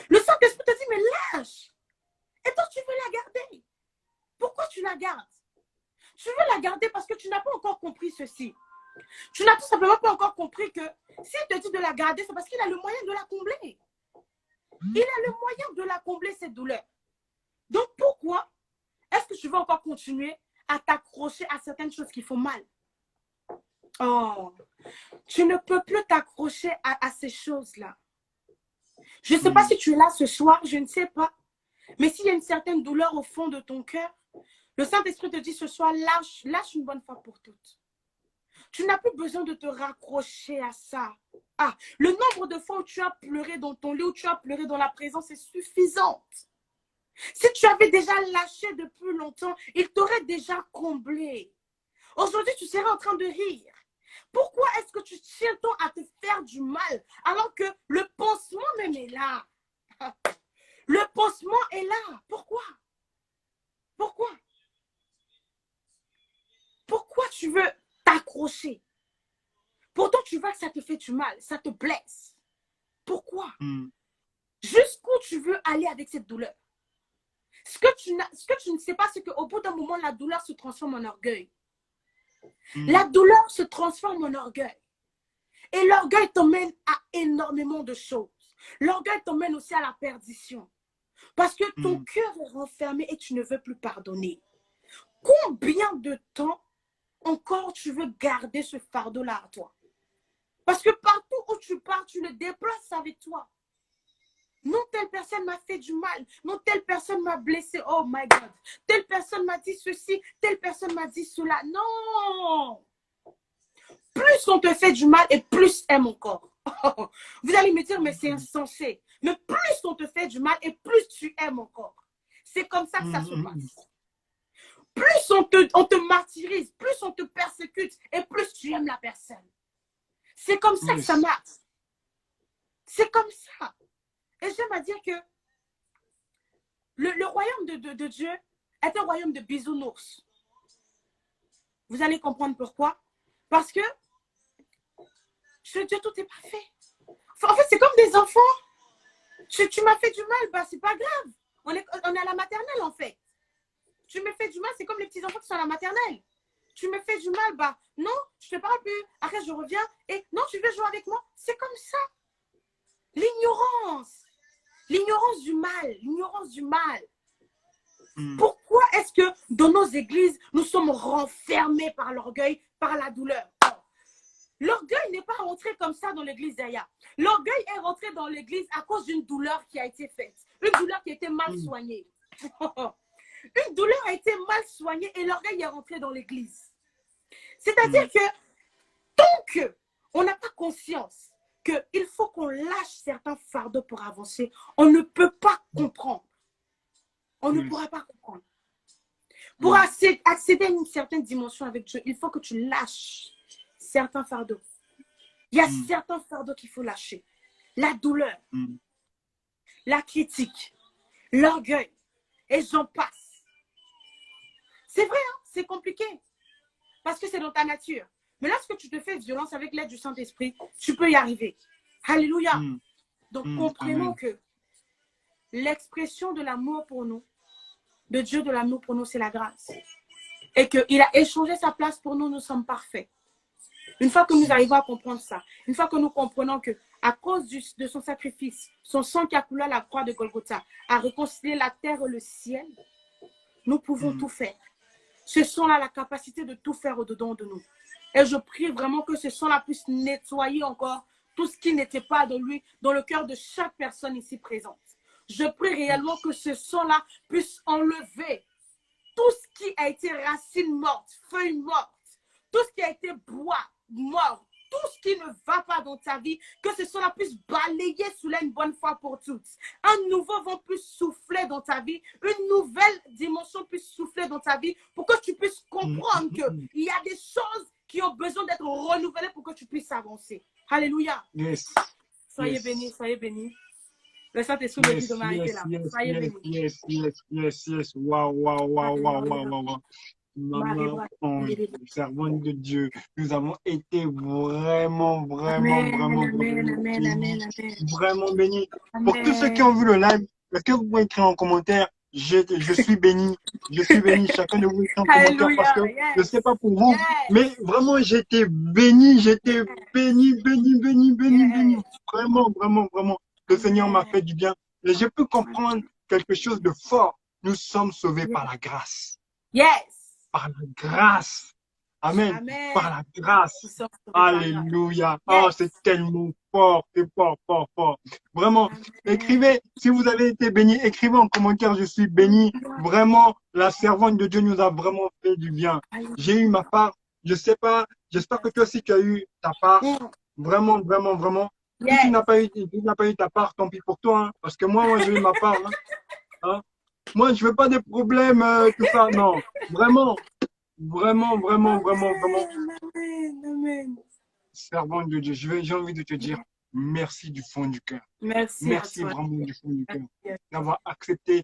Le Saint-Esprit te dit, mais lâche. Et toi, tu veux la garder. Pourquoi tu la gardes? Tu veux la garder parce que tu n'as pas encore compris ceci. Tu n'as tout simplement pas encore compris que s'il te dit de la garder, c'est parce qu'il a le moyen de la combler. Il a le moyen de la combler, cette douleur. Donc, pourquoi est-ce que tu veux encore continuer à t'accrocher à certaines choses qui font mal? Oh, tu ne peux plus t'accrocher à ces choses-là. Je ne sais pas si tu es là ce soir, je ne sais pas. Mais s'il y a une certaine douleur au fond de ton cœur, le Saint-Esprit te dit ce soir, lâche une bonne fois pour toutes. Tu n'as plus besoin de te raccrocher à ça. Ah, le nombre de fois où tu as pleuré dans ton lit, où tu as pleuré dans la présence est suffisante. Si tu avais déjà lâché depuis longtemps, il t'aurait déjà comblé. Aujourd'hui, tu serais en train de rire. Pourquoi est-ce que tu tiens tant à te faire du mal alors que le pansement même est là? Le pansement est là. Pourquoi? Pourquoi? Pourquoi tu veux t'accrocher? Pourtant, tu vois que ça te fait du mal, ça te blesse. Pourquoi? Jusqu'où tu veux aller avec cette douleur? Ce que tu ne sais pas, c'est qu'au bout d'un moment, la douleur se transforme en orgueil. La douleur se transforme en orgueil. Et l'orgueil t'emmène à énormément de choses. L'orgueil t'emmène aussi à la perdition. Parce que ton cœur est renfermé et tu ne veux plus pardonner. Combien de temps encore tu veux garder ce fardeau-là à toi? Parce que partout où tu pars, tu le déplaces avec toi. Non, telle personne m'a fait du mal. Non, telle personne m'a blessé. Oh my God. Telle personne m'a dit ceci. Telle personne m'a dit cela. Non. Plus on te fait du mal et plus aime encore. Vous allez me dire, mais c'est insensé. Mais plus on te fait du mal et plus tu aimes encore. C'est comme ça que ça se passe. Plus on te martyrise, plus on te persécute et plus tu aimes la personne. C'est comme ça que ça marche. C'est comme ça. Et j'aime à dire que le royaume de Dieu est un royaume de bisounours. Vous allez comprendre pourquoi. Parce que chez Dieu, tout est parfait. En fait, c'est comme des enfants. Tu m'as fait du mal, bah, c'est pas grave. On est à la maternelle, en fait. Tu me fais du mal, c'est comme les petits enfants qui sont à la maternelle. Tu me fais du mal, bah non, je te parle plus. Après, je reviens et non, tu veux jouer avec moi. C'est comme ça. L'ignorance. L'ignorance du mal. L'ignorance du mal. Pourquoi est-ce que dans nos églises, nous sommes renfermés par l'orgueil, par la douleur? L'orgueil n'est pas rentré comme ça dans l'église d'Aya. L'orgueil est rentré dans l'église à cause d'une douleur qui a été faite. Une douleur qui a été mal soignée. Une douleur a été mal soignée et l'orgueil est rentré dans l'église. C'est-à-dire que tant qu'on n'a pas conscience qu'il faut qu'on lâche certains fardeaux pour avancer, on ne peut pas comprendre. On ne pourra pas comprendre. Pour accéder à une certaine dimension avec Dieu, il faut que tu lâches certains fardeaux. Il y a certains fardeaux qu'il faut lâcher. La douleur, la critique, l'orgueil, et j'en passe. C'est vrai, hein? C'est compliqué. Parce que c'est dans ta nature. Mais lorsque tu te fais violence avec l'aide du Saint-Esprit, tu peux y arriver. Alléluia. Donc, comprenons que l'expression de l'amour pour nous, de Dieu de l'amour pour nous, c'est la grâce. Et qu'il a échangé sa place pour nous, nous sommes parfaits. Une fois que nous arrivons à comprendre ça, une fois que nous comprenons que à cause de son sacrifice, son sang qui a coulé à la croix de Golgotha a réconcilié la terre et le ciel, nous pouvons tout faire. Ce sang-là a la capacité de tout faire au-dedans de nous. Et je prie vraiment que ce sang-là puisse nettoyer encore tout ce qui n'était pas de lui, dans le cœur de chaque personne ici présente. Je prie réellement que ce sang-là puisse enlever tout ce qui a été racine morte, feuille morte, tout ce qui a été bois mort, tout ce qui ne va pas dans ta vie, que ce sang-là puisse balayer sous là une bonne fois pour toutes. Un nouveau vent puisse souffler dans ta vie, une nouvelle dimension puisse souffler dans ta vie pour que tu puisses comprendre qu'il y a des choses qui ont besoin d'être renouvelées pour que tu puisses avancer. Alléluia. Yes. Soyez bénis, soyez bénis. Le Saint-Esprit me dit de m'arrêter là. Soyez bénis. Yes. Wow. Maman, ange, servante de Dieu, nous avons été vraiment bénis. Pour tous ceux qui ont vu le live, est-ce que vous pouvez écrire en commentaire, je suis béni, chacun de vous écrit en commentaire parce que je ne sais pas pour vous, mais vraiment j'étais béni, béni. Vraiment. Le Seigneur m'a fait du bien. Et j'ai pu comprendre quelque chose de fort. Nous sommes sauvés par la grâce. Yes. Par la grâce. Amen. Par la grâce. Alléluia. Oh, c'est tellement fort. C'est fort. Vraiment, écrivez, si vous avez été béni, écrivez en commentaire, je suis béni. Vraiment, la servante de Dieu nous a vraiment fait du bien. J'ai eu ma part. Je sais pas, j'espère que toi aussi tu as eu ta part. Vraiment. Si tu n'as pas eu ta part, tant pis pour toi. Hein, parce que moi j'ai eu ma part. Hein. Moi, je veux pas des problèmes, tout ça. Non, vraiment. Amen. Servant de Dieu, j'ai envie de te dire merci du fond du cœur. Merci vraiment du fond du cœur d'avoir accepté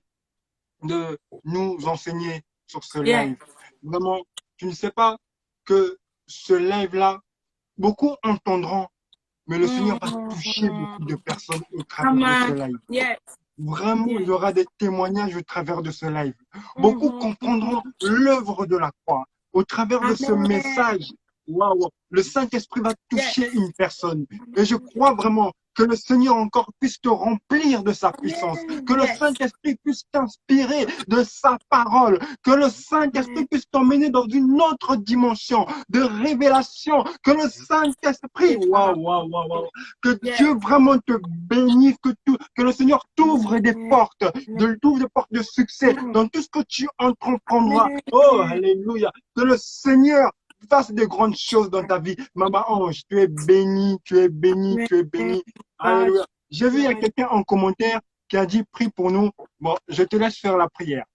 de nous enseigner sur ce live. Vraiment, tu ne sais pas que ce live-là, beaucoup entendront, mais le Seigneur va toucher beaucoup de personnes au travers de ce live. Vraiment, il y aura des témoignages au travers de ce live. Beaucoup comprendront l'œuvre de la croix. Au travers de ce message, waouh, le Saint-Esprit va toucher une personne. Et je crois vraiment que le Seigneur encore puisse te remplir de sa puissance, que le Saint-Esprit puisse t'inspirer de sa parole, que le Saint-Esprit puisse t'emmener dans une autre dimension de révélation, que le Saint-Esprit, waouh, que Dieu vraiment te bénisse, que le Seigneur t'ouvre des portes, t'ouvre des portes de succès dans tout ce que tu entreprendras. Oh, alléluia, que le Seigneur fasse des grandes choses dans ta vie. Maman Ange, tu es béni. Alléluia. J'ai vu il y a quelqu'un en commentaire qui a dit prie pour nous. Bon, je te laisse faire la prière.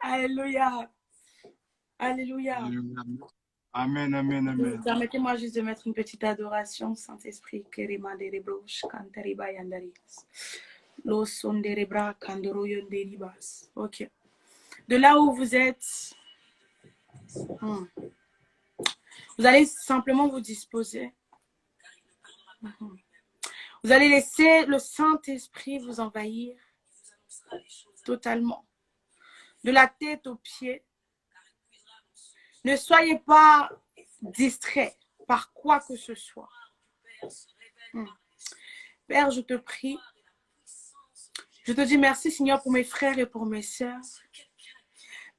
Alléluia. Amen. Permettez-moi juste de mettre une petite adoration, Saint-Esprit. Ok. De là où vous êtes, vous allez simplement vous disposer. Vous allez laisser le Saint-Esprit vous envahir totalement. De la tête aux pieds. Ne soyez pas distraits par quoi que ce soit. Père, je te prie. Je te dis merci, Seigneur, pour mes frères et pour mes sœurs.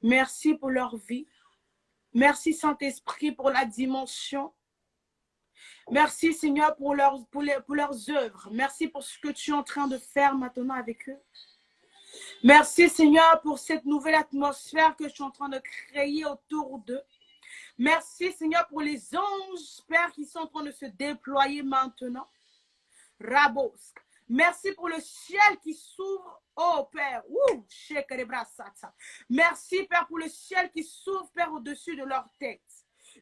Merci pour leur vie. Merci, Saint-Esprit, pour la dimension. Merci, Seigneur, pour leurs œuvres. Merci pour ce que tu es en train de faire maintenant avec eux. Merci, Seigneur, pour cette nouvelle atmosphère que tu es en train de créer autour d'eux. Merci, Seigneur, pour les anges, Père, qui sont en train de se déployer maintenant. Rabosk. Merci pour le ciel qui s'ouvre, oh Père. Merci, Père, pour le ciel qui s'ouvre, Père, au-dessus de leur tête.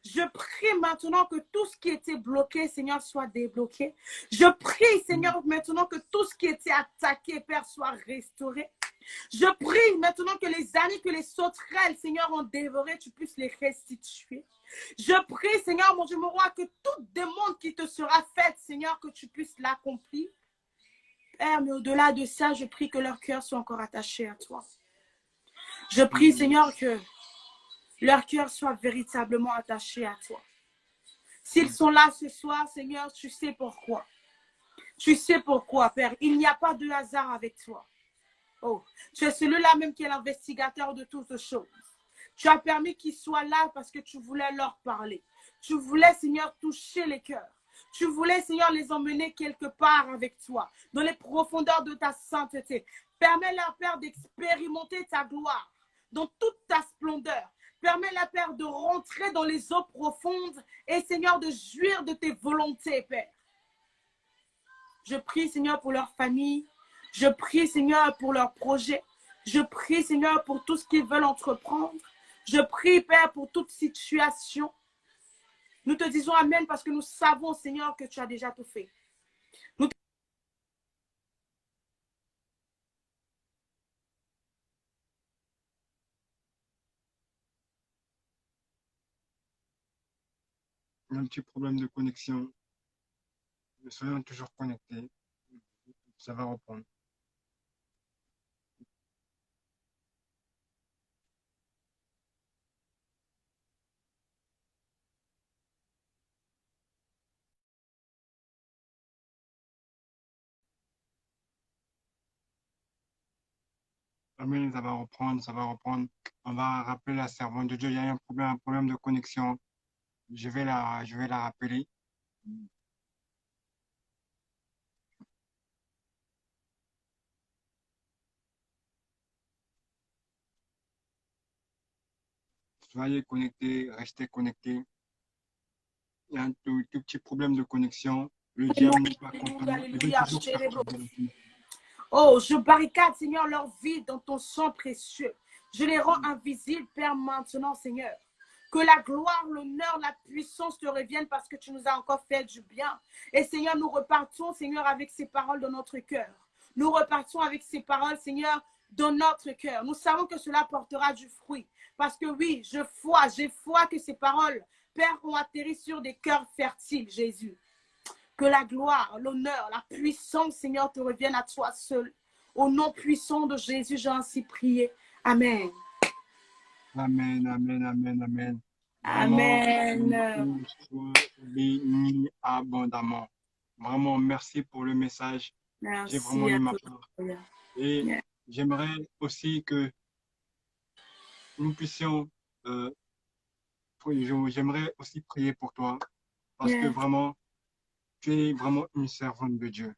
Je prie maintenant que tout ce qui était bloqué, Seigneur, soit débloqué. Je prie, Seigneur, maintenant que tout ce qui était attaqué, Père, soit restauré. Je prie maintenant que les années que les sauterelles, Seigneur, ont dévoré, tu puisses les restituer. Je prie, Seigneur, mon Dieu, mon roi, que toute demande qui te sera faite, Seigneur, que tu puisses l'accomplir. Père, mais au-delà de ça, je prie que leur cœur soit encore attaché à toi. Je prie, Seigneur, que leur cœur soit véritablement attaché à toi. S'ils sont là ce soir, Seigneur, tu sais pourquoi. Tu sais pourquoi, Père. Il n'y a pas de hasard avec toi. Oh, tu es celui-là même qui est l'investigateur de toutes choses. Tu as permis qu'ils soient là parce que tu voulais leur parler. Tu voulais, Seigneur, toucher les cœurs. Tu voulais, Seigneur, les emmener quelque part avec toi, dans les profondeurs de ta sainteté. Permets-leur, Père, d'expérimenter ta gloire dans toute ta splendeur. Permets-leur, Père, de rentrer dans les eaux profondes et, Seigneur, de jouir de tes volontés, Père. Je prie, Seigneur, pour leur famille. Je prie, Seigneur, pour leurs projets. Je prie, Seigneur, pour tout ce qu'ils veulent entreprendre. Je prie, Père, pour toute situation. Nous te disons Amen parce que nous savons, Seigneur, que tu as déjà tout fait. Un petit problème de connexion. Soyons toujours connectés. Ça va reprendre. Amen, ça va reprendre, ça va reprendre. On va rappeler la servante de Dieu. Il y a un problème de connexion. Je vais la rappeler. Soyez connectés, restez connectés. Il y a un tout petit problème de connexion. Le diable n'est pas content. Il veut toujours perturber. Oh, je barricade, Seigneur, leur vie dans ton sang précieux. Je les rends invisibles, Père, maintenant, Seigneur. Que la gloire, l'honneur, la puissance te reviennent parce que tu nous as encore fait du bien. Et Seigneur, nous repartons, Seigneur, avec ces paroles dans notre cœur. Nous repartons avec ces paroles, Seigneur, dans notre cœur. Nous savons que cela portera du fruit. Parce que oui, j'ai foi que ces paroles, Père, ont atterri sur des cœurs fertiles, Jésus. Que la gloire, l'honneur, la puissance, Seigneur, te reviennent à toi seul. Au nom puissant de Jésus, j'ai ainsi prié. Amen. Amen, amen, amen, amen. Amen. Sois béni abondamment. Vraiment, merci pour le message. J'ai vraiment eu ma part. Et j'aimerais aussi que nous puissions, j'aimerais aussi prier pour toi. Parce que vraiment, tu es vraiment une servante de Dieu.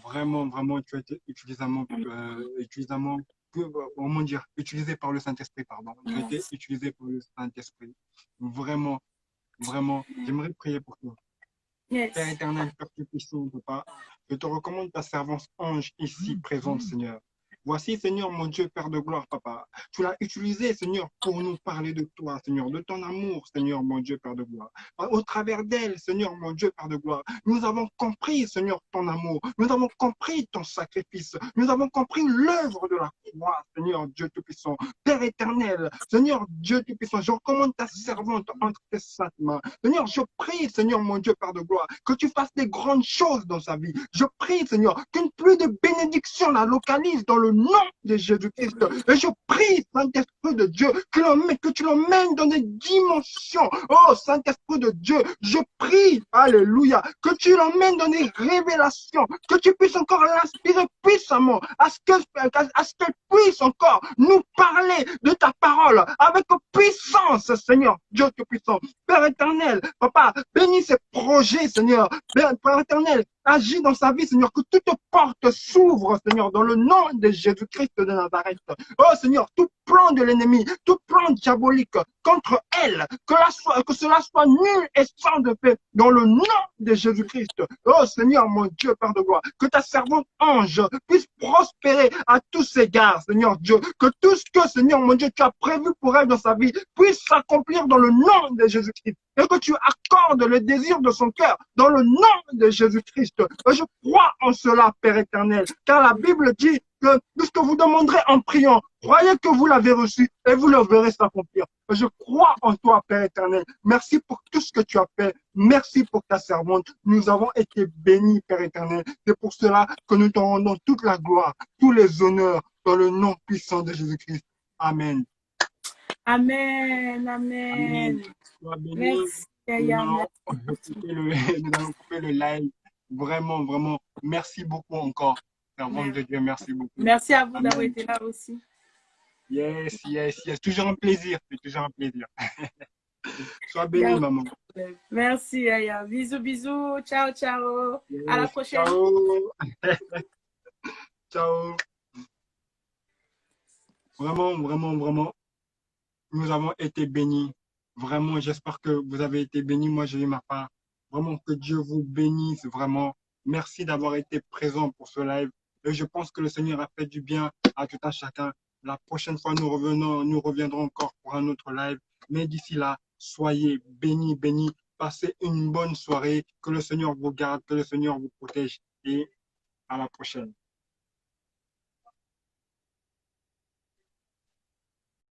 Vraiment, vraiment, tu as été utilisé par le Saint-Esprit, pardon. Tu as été utilisé par le Saint-Esprit. Vraiment, vraiment, j'aimerais prier pour toi. Père éternel, Père Tout-Puissant, Papa, je te recommande ta servante ange ici présente, Seigneur. Voici, Seigneur, mon Dieu, Père de gloire, Papa. Tu l'as utilisé, Seigneur, pour nous parler de toi, Seigneur, de ton amour, Seigneur, mon Dieu, Père de gloire. Au travers d'elle, Seigneur, mon Dieu, Père de gloire, nous avons compris, Seigneur, ton amour. Nous avons compris ton sacrifice. Nous avons compris l'œuvre de la croix, Seigneur, Dieu Tout-Puissant. Père éternel, Seigneur, Dieu Tout-Puissant, je recommande ta servante entre tes saintes mains. Seigneur, je prie, Seigneur, mon Dieu, Père de gloire, que tu fasses des grandes choses dans sa vie. Je prie, Seigneur, qu'une pluie de bénédiction la localise dans le nom de Jésus-Christ. Et je prie, Saint-Esprit de Dieu, que tu l'emmènes dans des dimensions. Oh, Saint-Esprit de Dieu, je prie, alléluia, que tu l'emmènes dans des révélations, que tu puisses encore l'inspirer puissamment, à ce qu'elle puisse encore nous parler de ta parole avec puissance, Seigneur, Dieu Tout-Puissant. Père éternel, Papa, bénis ses projets, Seigneur. Père éternel, agis dans sa vie, Seigneur, que toute porte s'ouvre, Seigneur, dans le nom de Jésus-Christ de Nazareth. Oh, Seigneur, tout plan de l'ennemi, tout plan diabolique contre haine, que cela soit nul et sans defait, dans le nom de Jésus-Christ. Oh Seigneur, mon Dieu, Père de gloire, que ta servante ange puisse prospérer à tous égards, Seigneur Dieu, que tout ce que, Seigneur, mon Dieu, tu as prévu pour elle dans sa vie puisse s'accomplir dans le nom de Jésus-Christ, et que tu accordes le désir de son cœur dans le nom de Jésus-Christ. Je crois en cela, Père éternel, car la Bible dit que tout ce que vous demanderez en priant, croyez que vous l'avez reçu et vous le verrez s'accomplir. Je crois en toi, Père éternel. Merci pour tout ce que tu as fait. Merci pour ta servante. Nous avons été bénis, Père éternel. C'est pour cela que nous te rendons toute la gloire, tous les honneurs dans le nom puissant de Jésus-Christ. Amen. Amen. Amen. Amen. Sois béni. Merci, Yaya. Nous allons couper le live. Vraiment, vraiment, merci beaucoup encore. Servante de Dieu, merci beaucoup. Merci à vous Amen. d'avoir été là aussi. Yes, yes, yes. Toujours un plaisir. C'est toujours un plaisir. Sois béni, maman. Merci, Yaya. Bisous, bisous. Ciao, ciao. Yes, à la prochaine. Ciao. Ciao. Vraiment, vraiment, vraiment, nous avons été bénis. Vraiment, j'espère que vous avez été bénis. Moi, j'ai eu ma part. Vraiment, que Dieu vous bénisse. Vraiment, merci d'avoir été présent pour ce live. Et je pense que le Seigneur a fait du bien à tout un chacun. La prochaine fois, nous reviendrons encore pour un autre live. Mais d'ici là, soyez bénis, bénis. Passez une bonne soirée. Que le Seigneur vous garde, que le Seigneur vous protège. Et à la prochaine.